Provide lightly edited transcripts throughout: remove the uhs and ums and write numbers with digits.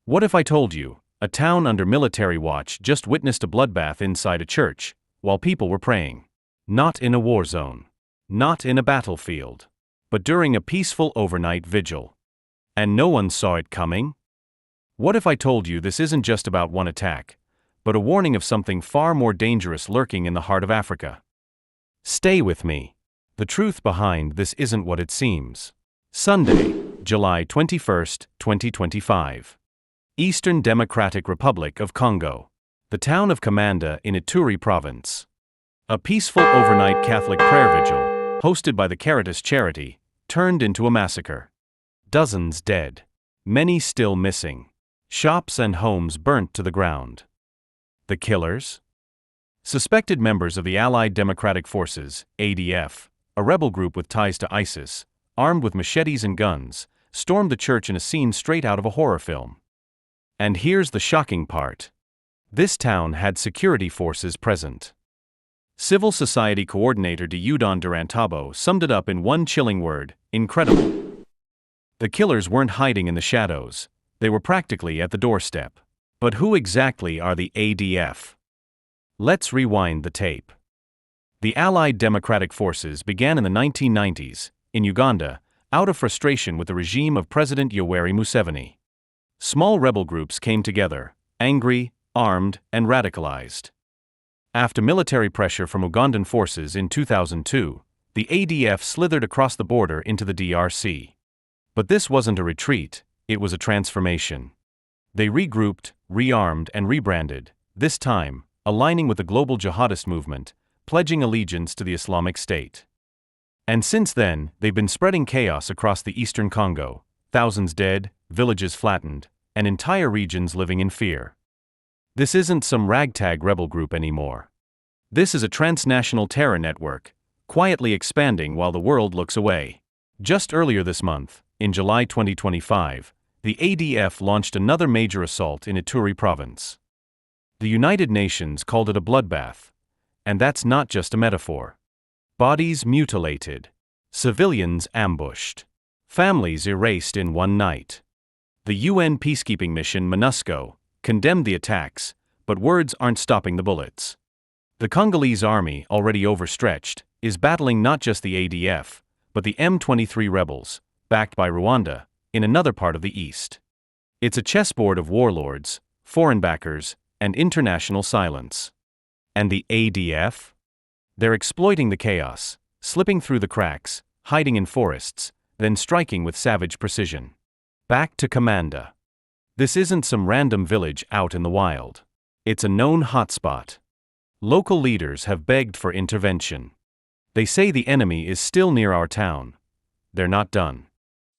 What if I told you, a town under military watch just witnessed a bloodbath inside a church, while people were praying? Not in a war zone. Not in a battlefield. But during a peaceful overnight vigil. And no one saw it coming? What if I told you this isn't just about one attack, but a warning of something far more dangerous lurking in the heart of Africa? Stay with me. The truth behind this isn't what it seems. Sunday, July 21st, 2025. Eastern Democratic Republic of Congo. The town of Kamanda in Ituri province. A peaceful overnight Catholic prayer vigil, hosted by the Caritas charity, turned into a massacre. Dozens dead. Many still missing. Shops and homes burnt to the ground. The killers? Suspected members of the Allied Democratic Forces, ADF, a rebel group with ties to ISIS, armed with machetes and guns, stormed the church in a scene straight out of a horror film. And here's the shocking part. This town had security forces present. Civil society coordinator Diudon Durantabo summed it up in one chilling word: incredible. The killers weren't hiding in the shadows, they were practically at the doorstep. But who exactly are the ADF? Let's rewind the tape. The Allied Democratic Forces began in the 1990s, in Uganda, out of frustration with the regime of President Yoweri Museveni. Small rebel groups came together, angry, armed, and radicalized. After military pressure from Ugandan forces in 2002, the ADF slithered across the border into the DRC. But this wasn't a retreat, it was a transformation. They regrouped, rearmed, and rebranded, this time, aligning with the global jihadist movement, pledging allegiance to the Islamic State. And since then, they've been spreading chaos across the eastern Congo, thousands dead, villages flattened, and entire regions living in fear. This isn't some ragtag rebel group anymore. This is a transnational terror network, quietly expanding while the world looks away. Just earlier this month, in July 2025, the ADF launched another major assault in Ituri province. The United Nations called it a bloodbath. And that's not just a metaphor. Bodies mutilated. Civilians ambushed. Families erased in one night. The UN peacekeeping mission MONUSCO condemned the attacks, but words aren't stopping the bullets. The Congolese army, already overstretched, is battling not just the ADF, but the M23 rebels, backed by Rwanda, in another part of the east. It's a chessboard of warlords, foreign backers, and international silence. And the ADF? They're exploiting the chaos, slipping through the cracks, hiding in forests, then striking with savage precision. Back to Kamanda. This isn't some random village out in the wild. It's a known hotspot. Local leaders have begged for intervention. They say the enemy is still near our town. They're not done.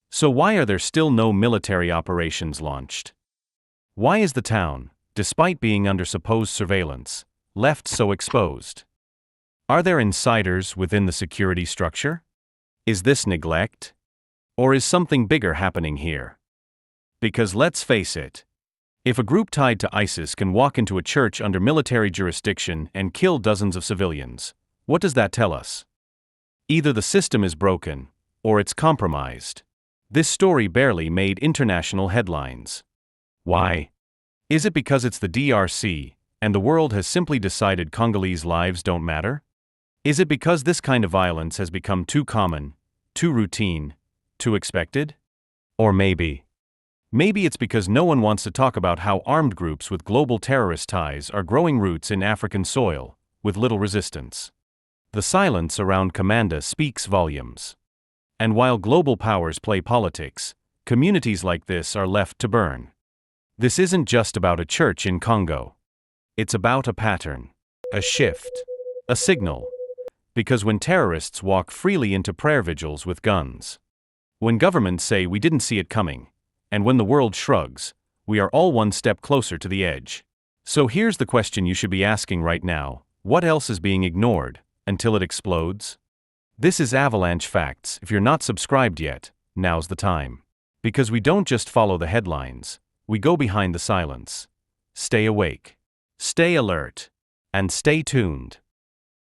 So why are there still no military operations launched? Why is the town, despite being under supposed surveillance, left so exposed? Are there insiders within the security structure? Is this neglect? Or is something bigger happening here? Because let's face it, if a group tied to ISIS can walk into a church under military jurisdiction and kill dozens of civilians, what does that tell us? Either the system is broken, or it's compromised. This story barely made international headlines. Why? Is it because it's the DRC, and the world has simply decided Congolese lives don't matter? Is it because this kind of violence has become too common, too routine, too expected? Or maybe it's because no one wants to talk about how armed groups with global terrorist ties are growing roots in African soil, with little resistance. The silence around Kamanda speaks volumes. And while global powers play politics, communities like this are left to burn. This isn't just about a church in Congo. It's about a pattern, a shift, a signal. Because when terrorists walk freely into prayer vigils with guns, when governments say we didn't see it coming, and when the world shrugs, we are all one step closer to the edge. So here's the question you should be asking right now: what else is being ignored until it explodes? This is Avalanche Facts. If you're not subscribed yet, now's the time. Because we don't just follow the headlines, we go behind the silence. Stay awake, stay alert, and stay tuned.